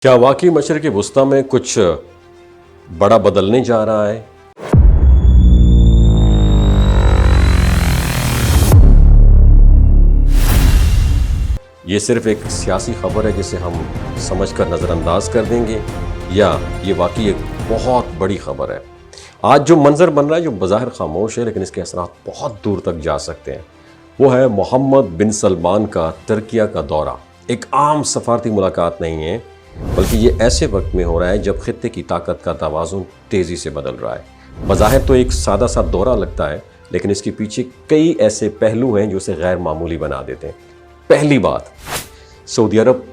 क्या वाकई मशरिक़ वुस्ता में कुछ बड़ा बदलने जा रहा है? ये सिर्फ एक सियासी खबर है जिसे हम समझकर नज़रअंदाज कर देंगे, या ये वाकई एक बहुत बड़ी खबर है? आज जो मंजर बन रहा है, जो बज़ाहिर खामोश है लेकिन इसके असरात बहुत दूर तक जा सकते हैं, वो है मोहम्मद बिन सलमान का तुर्की का दौरा। एक आम सफारती मुलाकात नहीं है, बल्कि ये ऐसे वक्त में हो रहा है जब खित्ते की ताकत का तवाज़ुन तेज़ी से बदल रहा है। बज़ाहिर तो एक सादा सा दौरा लगता है, लेकिन इसके पीछे कई ऐसे पहलू हैं जो उसे गैर मामूली बना देते हैं। पहली बात, सऊदी अरब,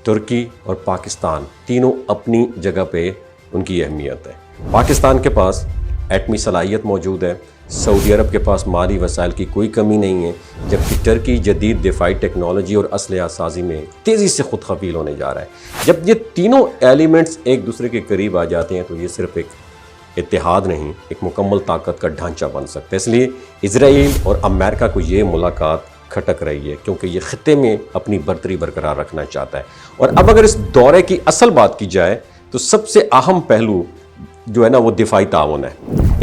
तुर्की और पाकिस्तान तीनों अपनी जगह पे उनकी अहमियत है। पाकिस्तान के पास एटमी सलाहियत मौजूद है, सऊदी अरब के पास माली वसाइल की कोई कमी नहीं है, जबकि तुर्की जदीद दिफाई टेक्नोलॉजी और असलहा साजी में तेज़ी से खुद खफील होने जा रहा है। जब ये तीनों एलिमेंट्स एक दूसरे के करीब आ जाते हैं तो ये सिर्फ एक इत्तेहाद नहीं, एक मुकम्मल ताकत का ढांचा बन सकता है। इसलिए इजराइल और अमेरिका को ये मुलाकात खटक रही है, क्योंकि ये खित्ते में अपनी बरतरी बरकरार रखना चाहता है। और अब अगर इस दौरे की असल बात की जाए तो सबसे अहम पहलू जो है ना, वो दिफाई ताउन है।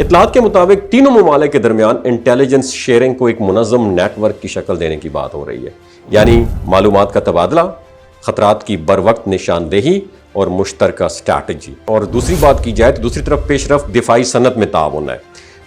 इतलात के मुताबिक तीनों ममालिक के दरमियान इंटेलिजेंस शेयरिंग को एक मुनज़्ज़म नेटवर्क की शक्ल देने की बात हो रही है, यानी मालूमात का तबादला, ख़तरात की बर वक्त निशानदेही और मुश्तरका स्ट्रैटेजी। और दूसरी बात की जाए तो दूसरी तरफ पेशरफ दिफाई सनत में ताउन है।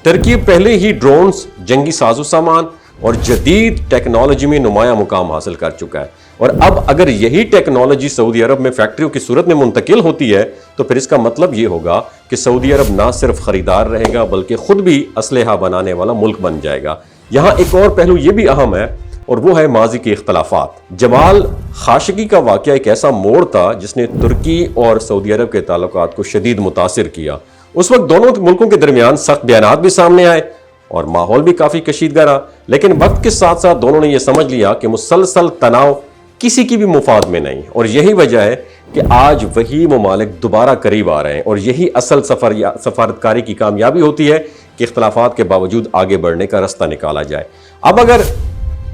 तुर्की पहले ही ड्रोन्स, जंगी साजो सामान और जदीद टेक्नोलॉजी में नुमाया मुकाम हासिल कर चुका है। और अब अगर यही टेक्नोलॉजी सऊदी अरब में फैक्ट्रियों की सूरत में मुंतकिल होती है तो फिर इसका मतलब ये होगा कि सऊदी अरब ना सिर्फ खरीदार रहेगा बल्कि खुद भी असलहा बनाने वाला मुल्क बन जाएगा। यहाँ एक और पहलू ये भी अहम है, और वो है माजी के इख्तलाफात। जमाल खाशगी का वाक़या एक ऐसा मोड़ था जिसने तुर्की और सऊदी अरब के ताल्लुकात को शदीद मुतासिर किया। उस वक्त दोनों मुल्कों के दरमियान सख्त बयानात भी सामने आए और माहौल भी काफ़ी कशीदगा रहा, लेकिन वक्त के साथ साथ दोनों ने यह समझ लिया कि मुसलसल तनाव किसी की भी मुफाद में नहीं। और यही वजह है कि आज वही ममालिक दोबारा करीब आ रहे हैं, और यही असल सफारतकारी की कामयाबी होती है कि इख्तलाफात के बावजूद आगे बढ़ने का रास्ता निकाला जाए। अब अगर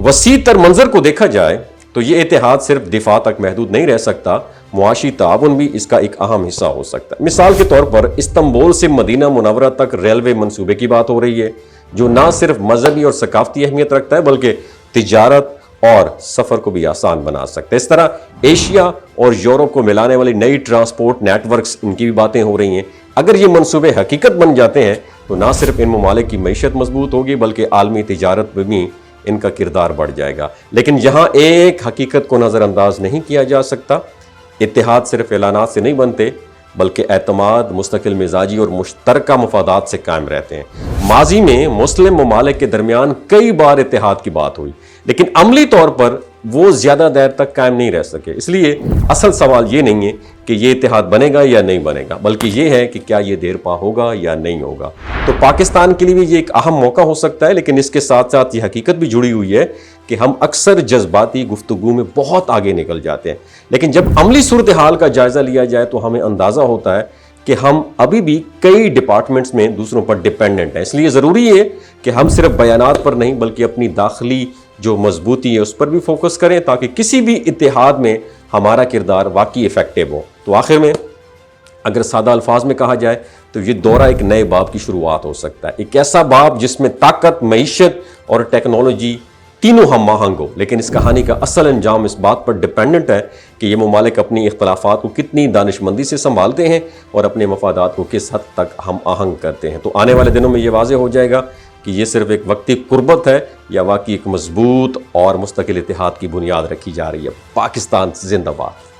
वसी तर मंजर को देखा जाए तो ये इत्तेहाद सिर्फ दिफा तक महदूद नहीं रह सकता, मुआशी ताउन भी इसका एक अहम हिस्सा हो सकता है। मिसाल के तौर पर इस्तंबुल से मदीना मुनव्वरा तक रेलवे मंसूबे की बात हो रही है, जो ना सिर्फ मजहबी और सकाफती अहमियत रखता है बल्कि तिजारत और सफ़र को भी आसान बना सकता है। इस तरह एशिया और यूरोप को मिलाने वाली नई ट्रांसपोर्ट नेटवर्क्स, इनकी भी बातें हो रही हैं। अगर ये मंसूबे हकीकत बन जाते हैं तो ना सिर्फ इन ममालिक की मईशत मजबूत होगी बल्कि आलमी तिजारत में भी इनका किरदार बढ़ जाएगा। लेकिन यहाँ एक हकीकत को नज़रअंदाज नहीं किया जा सकता, इत्तेहाद सिर्फ ऐलानात से नहीं बनते बल्कि एतमाद, मुस्तकिल मिजाजी और मुश्तरका मफादात से कायम रहते हैं। माजी में मुस्लिम ममालिक के दरमियान कई बार इत्तेहाद की बात हुई, लेकिन अमली तौर पर वो ज़्यादा देर तक कायम नहीं रह सके। इसलिए असल सवाल ये नहीं है कि ये इत्तेहाद बनेगा या नहीं बनेगा, बल्कि ये है कि क्या ये देर पा होगा या नहीं होगा। तो पाकिस्तान के लिए भी ये एक अहम मौका हो सकता है, लेकिन इसके साथ साथ ये हकीकत भी जुड़ी हुई है कि हम अक्सर जज्बाती गुफ्तगू में बहुत आगे निकल जाते हैं, लेकिन जब अमली सूरत हाल का जायज़ा लिया जाए तो हमें अंदाज़ा होता है कि हम अभी भी कई डिपार्टमेंट्स में दूसरों पर डिपेंडेंट हैं। इसलिए ज़रूरी है कि हम सिर्फ बयानात पर नहीं बल्कि अपनी दाखिली जो मजबूती है उस पर भी फोकस करें, ताकि किसी भी इत्तेहाद में हमारा किरदार वाकई इफेक्टिव हो। तो आखिर में अगर सादा अल्फाज में कहा जाए तो ये दौरा एक नए बाब की शुरुआत हो सकता है, एक ऐसा बाब जिसमें ताकत, मईशत और टेक्नोलॉजी तीनों हम आहंग हो। लेकिन इस कहानी का असल अंजाम इस बात पर डिपेंडेंट है कि ये ममालिक अपनी इख्तलाफात को कितनी दानिशमंदी से संभालते हैं और अपने मफादात को किस हद तक हम आहंग करते हैं। तो आने वाले दिनों में ये वाज़ेह हो जाएगा कि ये सिर्फ एक वक्ती कुर्बत है या वाकई एक मजबूत और मुस्तकिल इत्तेहाद की बुनियाद रखी जा रही है। पाकिस्तान जिंदाबाद।